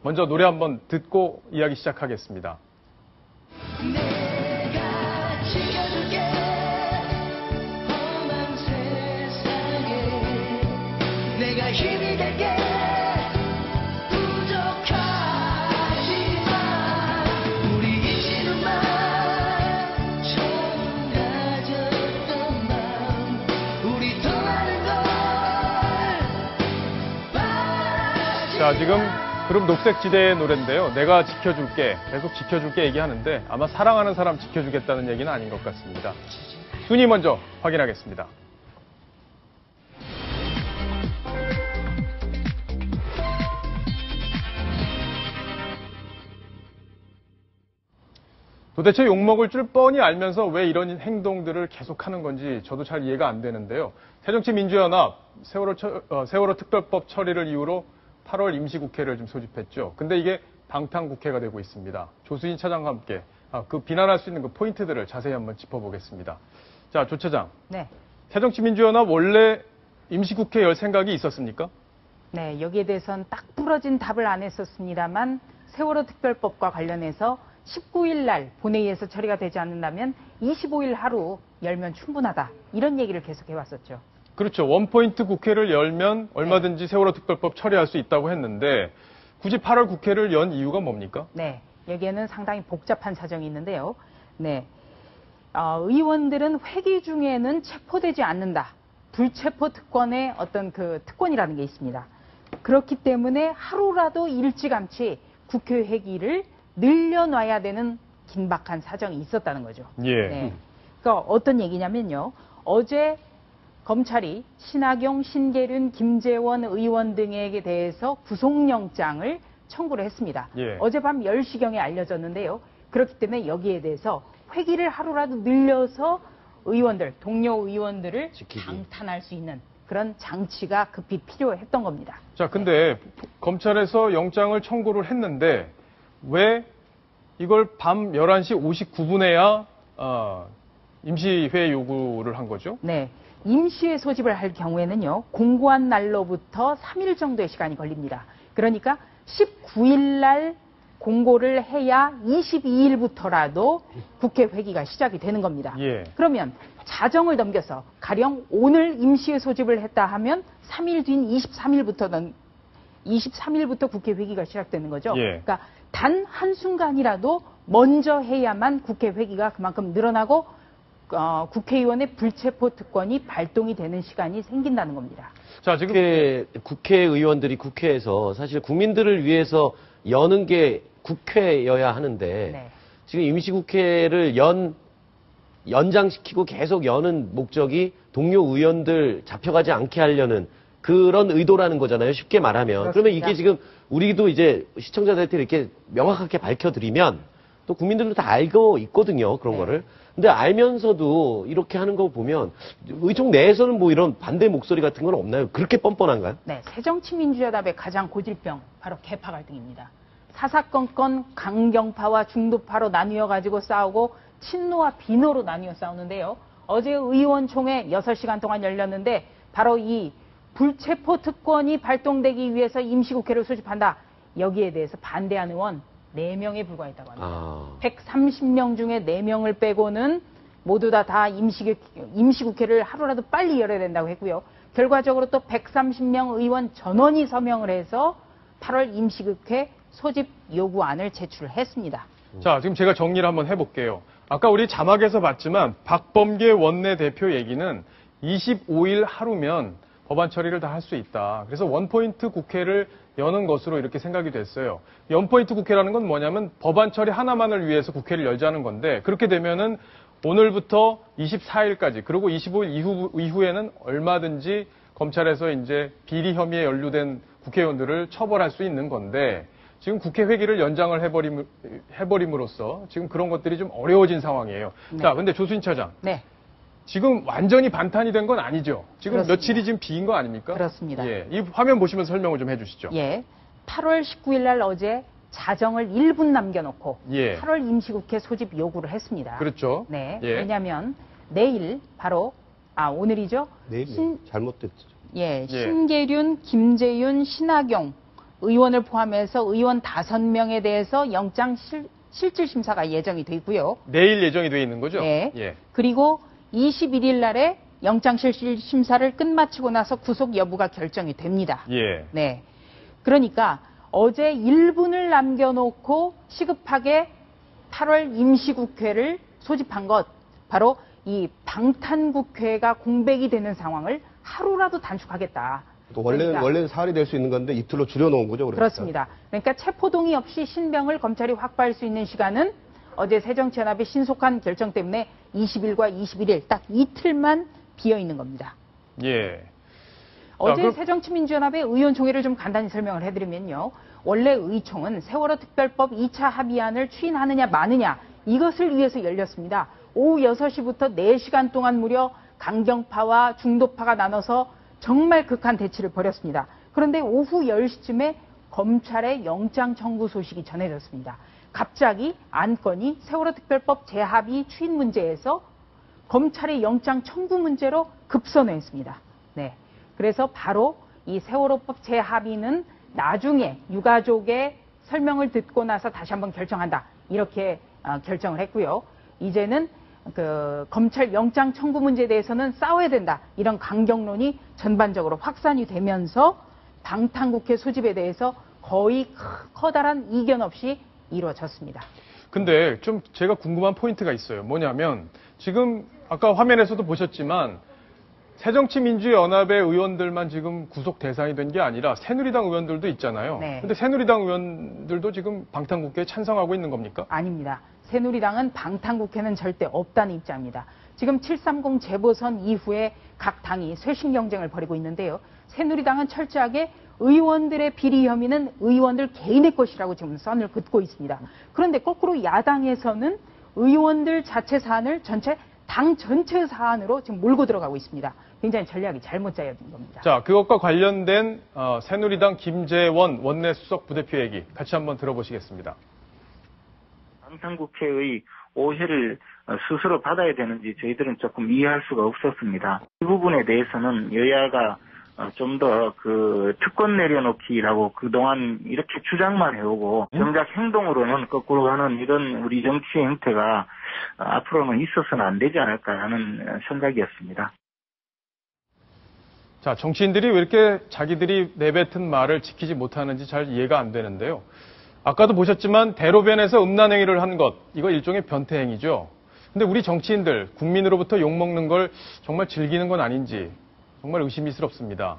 먼저 노래 한번 듣고 이야기 시작하겠습니다. 내가 지켜줄게 험한 세상에 내가 힘이 될게 부족하지만 우리 잊지는마 처음 가졌던 마음 우리 통하는 걸 자, 지금 그룹 녹색지대의 노래인데요. 내가 지켜줄게, 계속 지켜줄게 얘기하는데 아마 사랑하는 사람 지켜주겠다는 얘기는 아닌 것 같습니다. 순위 먼저 확인하겠습니다. 도대체 욕먹을 줄 뻔히 알면서 왜 이런 행동들을 계속하는 건지 저도 잘 이해가 안 되는데요. 새정치민주연합 세월호 특별법 처리를 이유로 8월 임시국회를 좀 소집했죠. 근데 이게 방탄국회가 되고 있습니다. 조수진 차장과 함께 그 비난할 수 있는 그 포인트들을 자세히 한번 짚어보겠습니다. 자, 조 차장. 네. 새정치민주연합 원래 임시국회 열 생각이 있었습니까? 네, 여기에 대해서는 딱 부러진 답을 안 했었습니다만 세월호 특별법과 관련해서 19일 날 본회의에서 처리가 되지 않는다면 25일 하루 열면 충분하다. 이런 얘기를 계속 해왔었죠. 그렇죠. 원포인트 국회를 열면 얼마든지 세월호 특별법 처리할 수 있다고 했는데 굳이 8월 국회를 연 이유가 뭡니까? 네, 여기에는 상당히 복잡한 사정이 있는데요. 네, 의원들은 회기 중에는 체포되지 않는다. 불체포 특권의 어떤 그 특권이라는 게 있습니다. 그렇기 때문에 하루라도 일찌감치 국회 회기를 늘려놔야 되는 긴박한 사정이 있었다는 거죠. 예. 네. 그러니까 어떤 얘기냐면요. 어제 검찰이 신학용, 신계륜, 김재원 의원 등에게 대해서 구속영장을 청구를 했습니다. 예. 어젯밤 10시경에 알려졌는데요. 그렇기 때문에 여기에 대해서 회기를 하루라도 늘려서 의원들, 동료 의원들을 방탄할 수 있는 그런 장치가 급히 필요했던 겁니다. 자, 근데 검찰에서 영장을 청구를 했는데 왜 이걸 밤 11시 59분에야 임시회 요구를 한 거죠? 네. 임시회 소집을 할 경우에는요, 공고한 날로부터 3일 정도의 시간이 걸립니다. 그러니까 19일 날 공고를 해야 22일부터라도 국회 회기가 시작이 되는 겁니다. 예. 그러면 자정을 넘겨서 가령 오늘 임시회 소집을 했다 하면 3일 뒤인 23일부터 국회 회기가 시작되는 거죠. 예. 그러니까 단 한순간이라도 먼저 해야만 국회 회기가 그만큼 늘어나고 국회의원의 불체포 특권이 발동이 되는 시간이 생긴다는 겁니다. 자, 지금 국회의원들이 국회에서 사실 국민들을 위해서 여는 게 국회여야 하는데 네. 지금 임시국회를 연장시키고 계속 여는 목적이 동료 의원들 잡혀가지 않게 하려는 그런 의도라는 거잖아요. 쉽게 말하면. 그렇습니다. 그러면 이게 지금 우리도 이제 시청자들한테 이렇게 명확하게 밝혀드리면 또 국민들도 다 알고 있거든요. 그런 네. 거를. 근데 알면서도 이렇게 하는 거 보면 의총 내에서는 뭐 이런 반대 목소리 같은 건 없나요? 그렇게 뻔뻔한가요? 네, 새정치민주연합의 가장 고질병 바로 계파 갈등입니다. 사사건건 강경파와 중도파로 나뉘어 가지고 싸우고 친노와 비노로 나뉘어 싸우는데요. 어제 의원총회 6시간 동안 열렸는데 바로 이 불체포 특권이 발동되기 위해서 임시국회를 소집한다. 여기에 대해서 반대하는 의원 4명에 불과했다고 합니다. 130명 중에 4명을 빼고는 모두 다 임시국회를 하루라도 빨리 열어야 된다고 했고요. 결과적으로 또 130명 의원 전원이 서명을 해서 8월 임시국회 소집 요구안을 제출했습니다. 자, 지금 제가 정리를 한번 해볼게요. 아까 우리 자막에서 봤지만 박범계 원내대표 얘기는 25일 하루면 법안 처리를 다 할 수 있다. 그래서 원포인트 국회를 여는 것으로 이렇게 생각이 됐어요. 원포인트 국회라는 건 뭐냐면 법안 처리 하나만을 위해서 국회를 열자는 건데 그렇게 되면은 오늘부터 24일까지 그리고 25일 이후에는 얼마든지 검찰에서 이제 비리 혐의에 연루된 국회의원들을 처벌할 수 있는 건데 지금 국회 회기를 연장을 해버림으로써 지금 그런 것들이 좀 어려워진 상황이에요. 네. 자, 근데 조수진 차장. 네. 지금 완전히 반탄이 된 건 아니죠? 지금 그렇습니다. 며칠이 지금 비인 거 아닙니까? 그렇습니다. 예. 이 화면 보시면서 설명을 좀 해주시죠. 예. 8월 19일 날 어제 자정을 1분 남겨놓고 예. 8월 임시국회 소집 요구를 했습니다. 그렇죠. 네. 예. 왜냐하면 내일 바로 오늘이죠. 네, 잘못됐죠. 신계륜, 김재윤, 신학용 의원을 포함해서 의원 5명에 대해서 영장 실질 심사가 예정이 돼 있고요. 내일 예정이 돼 있는 거죠? 네. 예. 그리고 21일 날에 영장 실질 심사를 끝마치고 나서 구속 여부가 결정이 됩니다. 예. 네. 그러니까 어제 1분을 남겨놓고 시급하게 8월 임시국회를 소집한 것, 바로 이 방탄국회가 공백이 되는 상황을 하루라도 단축하겠다. 또 원래는 사흘이 될 수 있는 건데 이틀로 줄여놓은 거죠, 그러니까. 그렇습니다. 그러니까 체포동의 없이 신병을 검찰이 확보할 수 있는 시간은 어제 새정치연합의 신속한 결정 때문에 20일과 21일 딱 이틀만 비어 있는 겁니다. 예. 어제 그럼- 새정치민주연합의 의원총회를 좀 간단히 설명을 해드리면요. 원래 의총은 세월호 특별법 2차 합의안을 추인하느냐 마느냐 이것을 위해서 열렸습니다. 오후 6시부터 4시간 동안 무려 강경파와 중도파가 나눠서 정말 극한 대치를 벌였습니다. 그런데 오후 10시쯤에 검찰의 영장 청구 소식이 전해졌습니다. 갑자기 안건이 세월호 특별법 재합의 추인 문제에서 검찰의 영장 청구 문제로 급선회했습니다. 네. 그래서 바로 이 세월호법 재합의는 나중에 유가족의 설명을 듣고 나서 다시 한번 결정한다. 이렇게 결정을 했고요. 이제는 그 검찰 영장 청구 문제에 대해서는 싸워야 된다. 이런 강경론이 전반적으로 확산이 되면서 방탄국회 소집에 대해서 거의 커다란 이견 없이 이루어졌습니다. 근데 좀 제가 궁금한 포인트가 있어요. 뭐냐면 지금 아까 화면에서도 보셨지만 새정치민주연합의 의원들만 지금 구속 대상이 된 게 아니라 새누리당 의원들도 있잖아요. 네. 근데 새누리당 의원들도 지금 방탄국회에 찬성하고 있는 겁니까? 아닙니다. 새누리당은 방탄국회는 절대 없다는 입장입니다. 지금 730 재보선 이후에 각 당이 쇄신 경쟁을 벌이고 있는데요. 새누리당은 철저하게 의원들의 비리 혐의는 의원들 개인의 것이라고 지금 선을 긋고 있습니다. 그런데 거꾸로 야당에서는 의원들 자체 사안을 당 전체 사안으로 지금 몰고 들어가고 있습니다. 굉장히 전략이 잘못 짜여진 겁니다. 자, 그것과 관련된 새누리당 김재원 원내수석 부대표 얘기 같이 한번 들어보시겠습니다. 방탄국회의 오해를 스스로 받아야 되는지 저희들은 조금 이해할 수가 없었습니다. 이 부분에 대해서는 여야가 좀 더 그 특권 내려놓기라고 그동안 이렇게 주장만 해오고 정작 행동으로는 거꾸로 하는 이런 우리 정치의 형태가 앞으로는 있어서는 안 되지 않을까라는 생각이었습니다. 자, 정치인들이 왜 이렇게 자기들이 내뱉은 말을 지키지 못하는지 잘 이해가 안 되는데요. 아까도 보셨지만 대로변에서 음란행위를 한 것, 이거 일종의 변태행위죠. 근데 우리 정치인들, 국민으로부터 욕먹는 걸 정말 즐기는 건 아닌지 정말 의심스럽습니다.